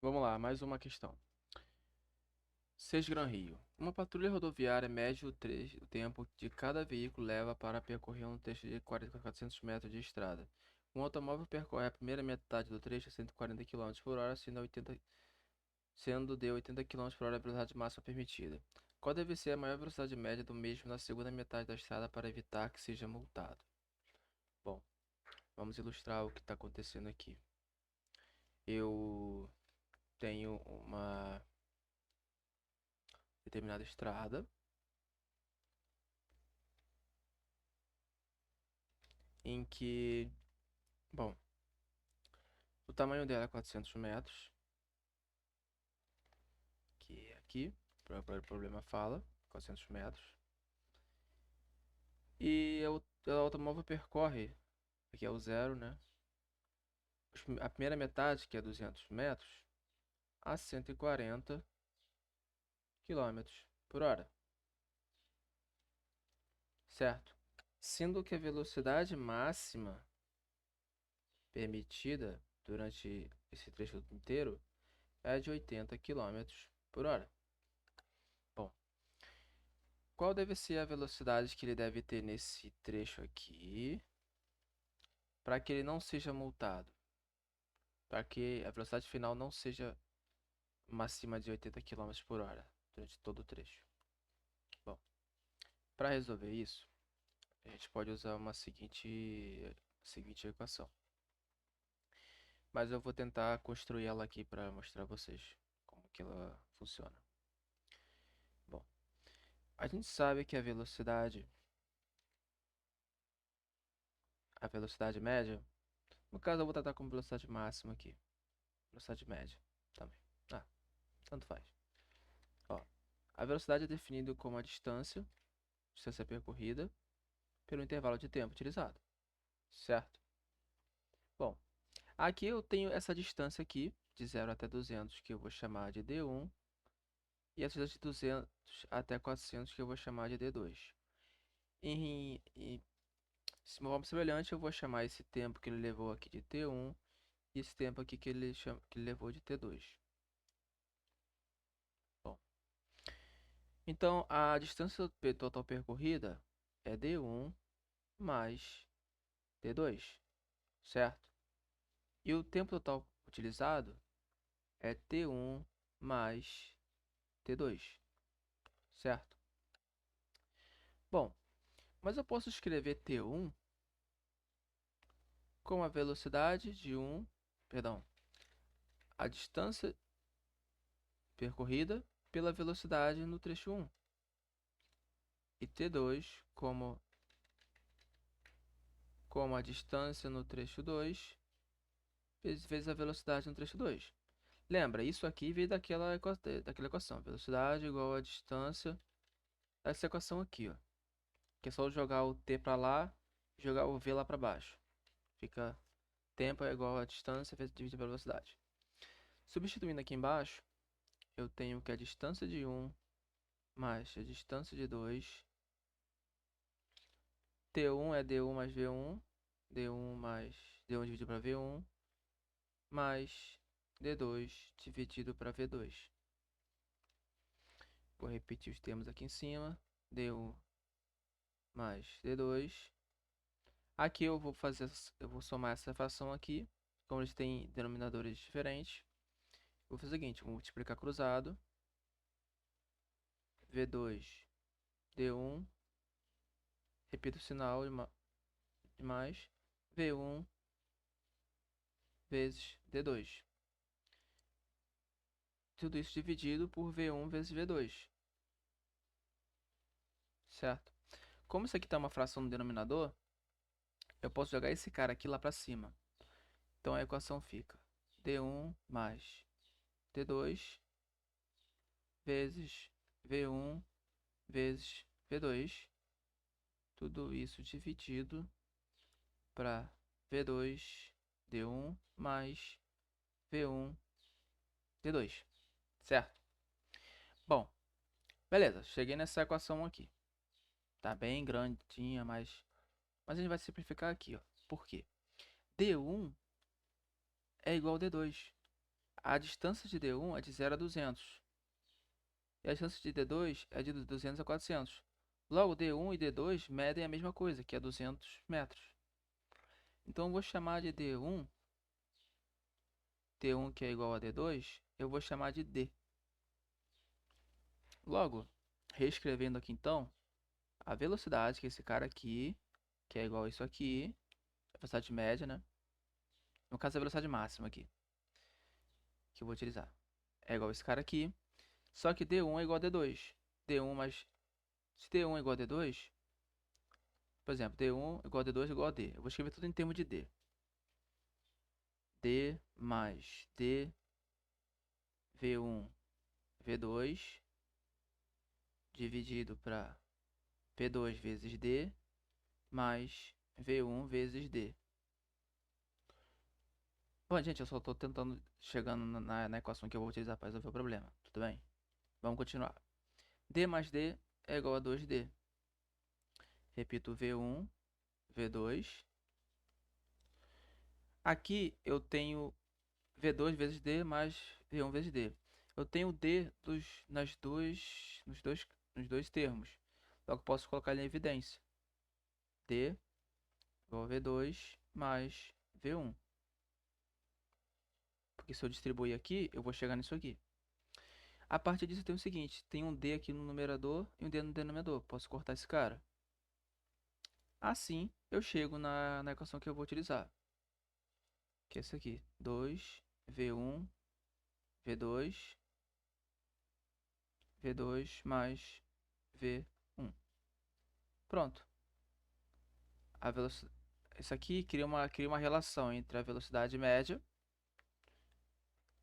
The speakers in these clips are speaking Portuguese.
Vamos lá, mais uma questão. 6 Gran Rio. Uma patrulha rodoviária mede o tempo que cada veículo leva para percorrer um trecho de 40 a 400 metros de estrada. Um automóvel percorre a primeira metade do trecho a 140 km por hora, sendo de 80 km por hora a velocidade máxima permitida. Qual deve ser a maior velocidade média do mesmo na segunda metade da estrada para evitar que seja multado? Bom, vamos ilustrar o que está acontecendo aqui. Eu tenho uma determinada estrada em que, bom, o tamanho dela é 400 metros, que é aqui, o próprio problema fala, 400 metros. E o automóvel percorre, aqui é o zero, né? A primeira metade, que é 200 metros, a 140 quilômetros por hora, certo? Sendo que a velocidade máxima permitida durante esse trecho inteiro é de 80 quilômetros por hora. Bom, qual deve ser a velocidade que ele deve ter nesse trecho aqui para que ele não seja multado? Para que a velocidade final não seja acima de 80 km por hora durante todo o trecho. Bom, para resolver isso, a gente pode usar uma seguinte equação. Mas eu vou tentar construir ela aqui para mostrar a vocês como que ela funciona. Bom, a gente sabe que a velocidade média, no caso eu vou tratar como velocidade máxima aqui, velocidade média também. Ah, tanto faz. Ó, a velocidade é definida como a distância percorrida pelo intervalo de tempo utilizado, certo? Bom, aqui eu tenho essa distância aqui, de 0 até 200, que eu vou chamar de D1, e essa distância de 200 até 400, que eu vou chamar de D2. Em forma semelhante, eu vou chamar esse tempo que ele levou aqui de T1 e esse tempo aqui que ele levou de T2. Bom, então a distância total percorrida é D1 mais D2, certo? E o tempo total utilizado é T1 mais T2, certo? Bom, mas eu posso escrever T1 com a velocidade de perdão, a distância percorrida pela velocidade no trecho 1. E T2 como a distância no trecho 2 vezes a velocidade no trecho 2. Lembra, isso aqui veio daquela equação. Velocidade igual a distância dessa equação aqui, ó. Que é só jogar o t para lá e jogar o v lá para baixo. Fica tempo é igual a distância vezes dividido pela velocidade. Substituindo aqui embaixo, eu tenho que a distância de 1 mais a distância de 2. T1 é D1 mais V1. D1 mais D1 dividido para V1. Mais D2 dividido para V2. Vou repetir os termos aqui em cima. D1 mais D2. Aqui eu vou somar essa fração aqui. Como eles têm denominadores diferentes, vou fazer o seguinte, vou multiplicar cruzado. V2, D1. Repito o sinal de mais. V1 vezes D2. Tudo isso dividido por V1 vezes V2. Certo? Como isso aqui está uma fração no denominador, eu posso jogar esse cara aqui lá para cima. Então a equação fica D1 mais D2 vezes V1 vezes V2. Tudo isso dividido para V2 D1 mais V1 D2. Certo? Bom, beleza. Cheguei nessa equação aqui. Tá bem grandinha, mas a gente vai simplificar aqui, ó. Por quê? D1 é igual a D2. a distância de D1 é de 0 a 200. E a distância de D2 é de 200 a 400. Logo, D1 e D2 medem a mesma coisa, que é 200 metros. Então, eu vou chamar de D1, T1 que é igual a D2, eu vou chamar de D. Logo, reescrevendo aqui então, a velocidade, que é esse cara aqui, que é igual a isso aqui, a velocidade média, né? No caso, a velocidade máxima aqui, que eu vou utilizar. É igual a esse cara aqui, só que D1 é igual a D2. D1 mais... Se D1 é igual a D2, por exemplo, D1 igual a D2 igual a D. Eu vou escrever tudo em termos de D. D mais D, V1, V2, dividido para P2 vezes D, mais V1 vezes D. Bom, gente, eu só estou tentando, chegando na equação que eu vou utilizar para resolver o problema. Tudo bem? Vamos continuar. D mais D é igual a 2D. Repito, V1, V2. Aqui eu tenho V2 vezes D mais V1 vezes D. Eu tenho D nos dois termos. Logo posso colocar ele em evidência. D igual a V2 mais V1. Porque se eu distribuir aqui, eu vou chegar nisso aqui. A partir disso eu tenho o seguinte, tem um D aqui no numerador e um D no denominador. Posso cortar esse cara. Assim, eu chego na equação que eu vou utilizar. Que é essa aqui. 2, V1, V2, V2 mais V1. Pronto. A velocidade... Isso aqui cria uma relação entre a velocidade média,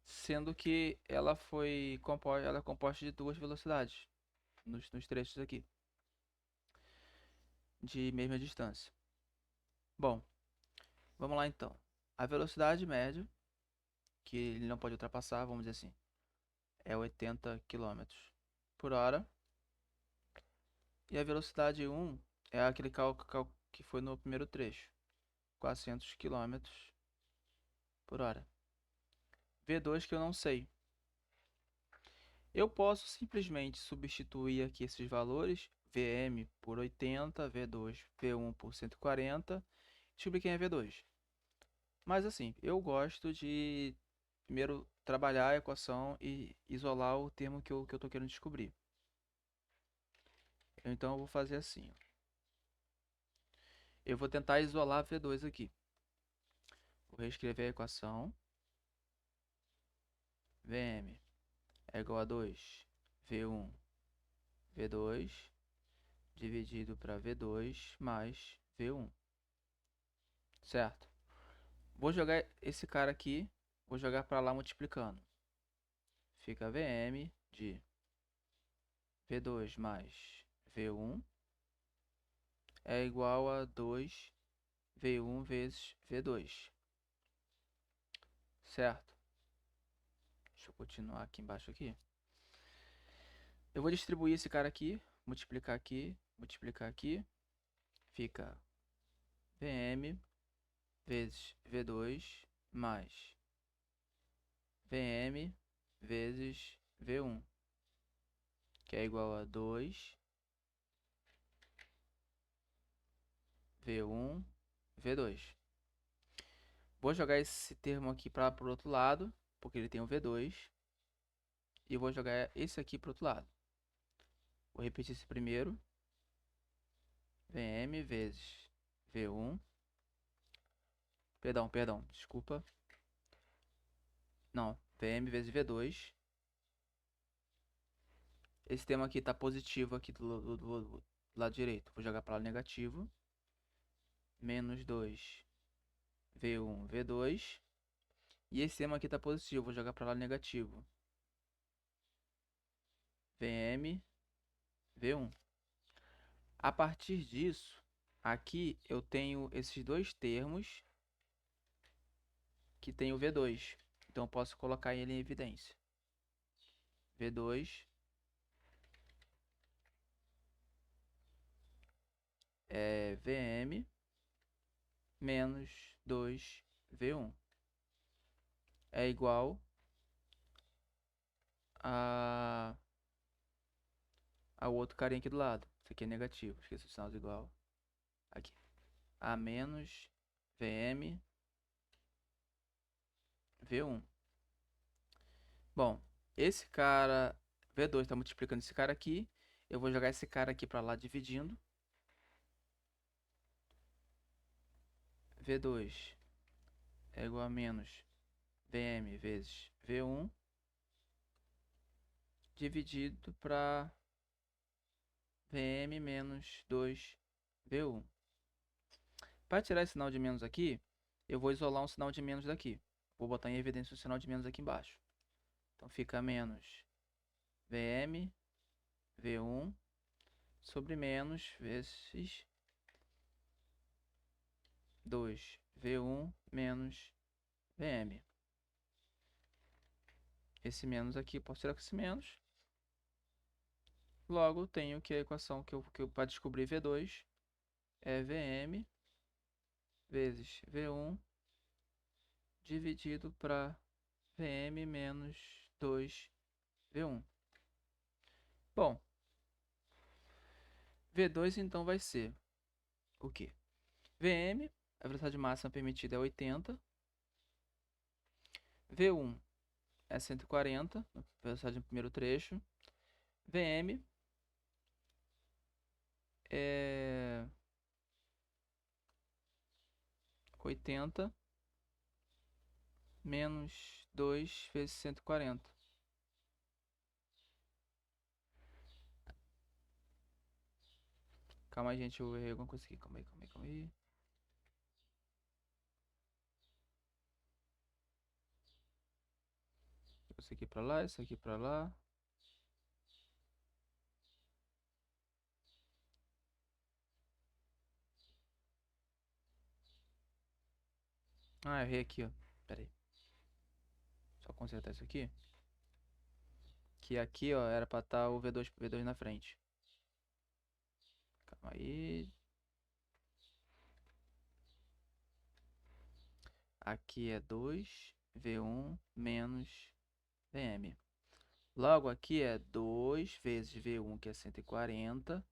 sendo que ela é composta de duas velocidades nos trechos aqui, de mesma distância. Bom, vamos lá então. A velocidade média, que ele não pode ultrapassar, vamos dizer assim, é 80 km por hora. E a velocidade 1 é aquele cálculo que foi no primeiro trecho, 400 km por hora. V2 que eu não sei. Eu posso simplesmente substituir aqui esses valores, Vm por 80, V2, V1 por 140, descobrir quem é V2. Mas assim, eu gosto de primeiro trabalhar a equação e isolar o termo que eu estou querendo descobrir. Então eu vou fazer assim. Eu vou tentar isolar V2 aqui. Vou reescrever a equação. Vm é igual a 2, V1, V2, dividido para V2 mais V1. Certo? Vou jogar esse cara aqui, vou jogar para lá multiplicando. Fica Vm de V2 mais V1 é igual a 2 V1 vezes V2. Certo? Deixa eu continuar aqui embaixo aqui. Eu vou distribuir esse cara aqui, multiplicar aqui, fica Vm vezes V2 mais Vm vezes V1, que é igual a 2 V1 V2. Vou jogar esse termo aqui para o outro lado, porque ele tem um V2, e vou jogar esse aqui para o outro lado. Vou repetir esse primeiro, Vm vezes V1, perdão, desculpa, não, Vm vezes V2. Esse termo aqui está positivo aqui do lado direito, vou jogar para o lado negativo, menos 2 V1 V2, e esse termo aqui está positivo, vou jogar para o lado negativo, Vm V1. A partir disso, aqui eu tenho esses dois termos que tem o V2. Então eu posso colocar ele em evidência. V2 é Vm menos 2 V1 é igual ao outro carinha aqui do lado. Isso aqui é negativo, esqueci o sinal de igual. Aqui. A menos VM V1. Bom, esse cara V2 está multiplicando esse cara aqui. Eu vou jogar esse cara aqui para lá dividindo. V2 é igual a menos VM vezes V1 dividido para VM menos 2 V1. Para tirar esse sinal de menos aqui, eu vou isolar um sinal de menos daqui. Vou botar em evidência o sinal de menos aqui embaixo. Então fica menos VM V1 sobre menos vezes 2 V1 menos VM. Esse menos aqui, posso tirar com esse menos. Logo, tenho que a equação que eu para descobrir V2 é VM vezes V1 dividido para VM menos 2 V1. Bom, V2 então vai ser o quê? VM, a velocidade máxima permitida é 80. V1 é 140, velocidade no primeiro trecho. VM é 80 menos 2 vezes 140. Calma aí, gente, eu errei alguma coisa aqui. Calma aí. Isso aqui pra lá, isso aqui pra lá. Ah, errei aqui, ó. Pera aí. Só consertar isso aqui. Que aqui, ó, era pra estar o V2 na frente. Calma aí. Aqui é 2 V1 menos VM. Logo aqui é 2 vezes V1, que é 140,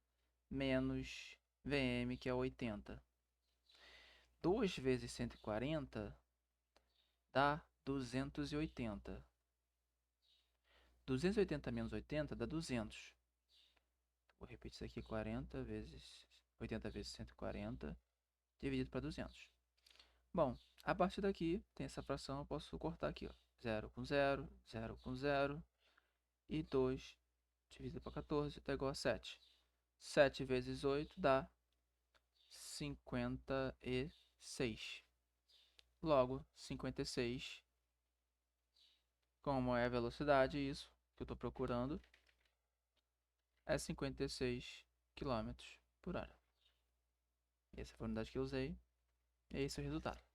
menos VM, que é 80. 2 vezes 140 dá 280. 280 menos 80 dá 200. Vou repetir isso aqui, 40 vezes 80 vezes 140 dividido para 200. Bom, a partir daqui tem essa fração, eu posso cortar aqui, ó. 0 com 0, 0 com 0 e 2 dividido para 14 está igual a 7. 7 vezes 8 dá 56. Logo, 56, como é a velocidade, isso que eu estou procurando, é 56 km/h. Essa foi a unidade que eu usei, e esse é o resultado.